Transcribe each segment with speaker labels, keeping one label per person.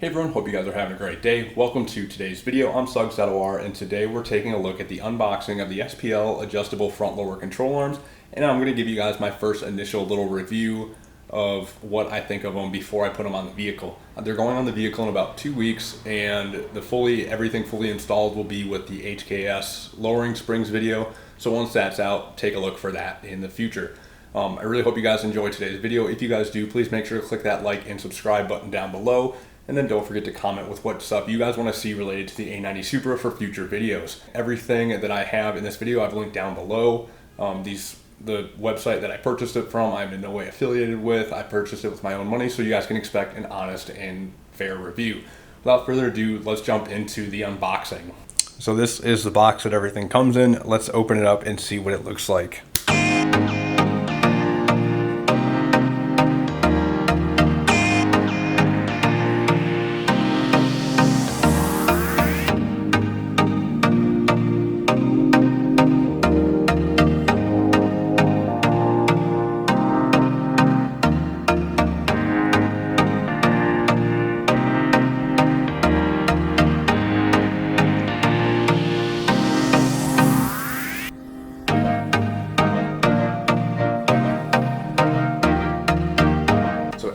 Speaker 1: Hey everyone, hope you guys are having a great day. Welcome to today's video. I'm Suggs.or, and today we're taking a look at the unboxing of the SPL adjustable front lower control arms, and I'm going to give you guys my first initial little review of what I think of them before I put them on the vehicle. They're going on the vehicle in about 2 weeks, and everything fully installed will be with the HKS lowering springs video. So once that's out, take a look for that in the future. I really hope you guys enjoyed today's video. If you guys do, please make sure to click that like and subscribe button down below. And then don't forget to comment with what stuff you guys want to see related to the A90 Supra for future videos. Everything that I have in this video I've linked down below. The website that I purchased it from, I'm in no way affiliated with. I purchased it with my own money, so you guys can expect an honest and fair review. Without further ado, let's jump into the unboxing. So this is the box that everything comes in. Let's open it up and see what it looks like.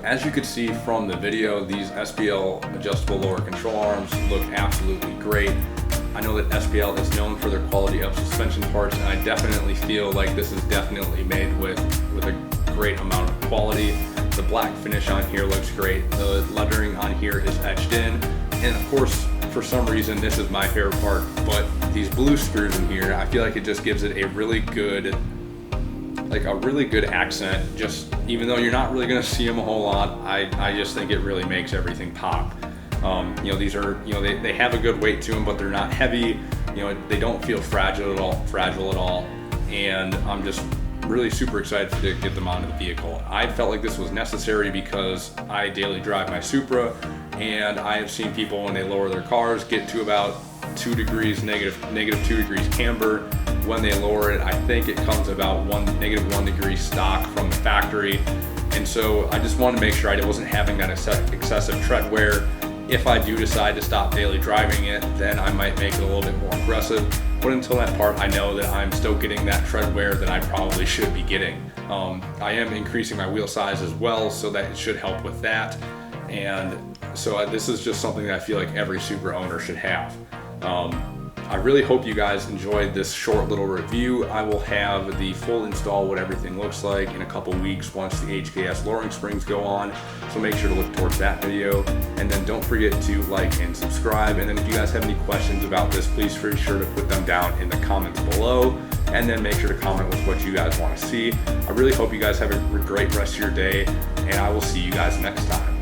Speaker 1: As you could see from the video, these SPL adjustable lower control arms look absolutely great. I know that SPL is known for their quality of suspension parts, and I definitely feel like this is definitely made with a great amount of quality. The black finish on here looks great. The lettering on here is etched in, and of course, for some reason, this is my favorite part, but these blue screws in here, I feel like it just gives it a really good accent. Just even though you're not really going to see them a whole lot, I just think it really makes everything pop. These are, they have a good weight to them, but they're not heavy. They don't feel fragile at all, and I'm just really super excited to get them onto the vehicle. I felt like this was necessary because I daily drive my Supra, and I have seen people when they lower their cars get to about 2 degrees, negative 2 degrees camber. When they lower it, I think it comes about negative 1 degree stock from the factory. And so I just wanted to make sure I wasn't having that excessive tread wear. If I do decide to stop daily driving it, then I might make it a little bit more aggressive. But until that part, I know that I'm still getting that tread wear that I probably should be getting. I am increasing my wheel size as well, so that it should help with that. And so this is just something that I feel like every Supra owner should have. I really hope you guys enjoyed this short little review. I will have the full install, what everything looks like, in a couple weeks once the HKS lowering springs go on. So make sure to look towards that video. And then don't forget to like and subscribe. And then if you guys have any questions about this, please be sure to put them down in the comments below. And then make sure to comment with what you guys want to see. I really hope you guys have a great rest of your day, and I will see you guys next time.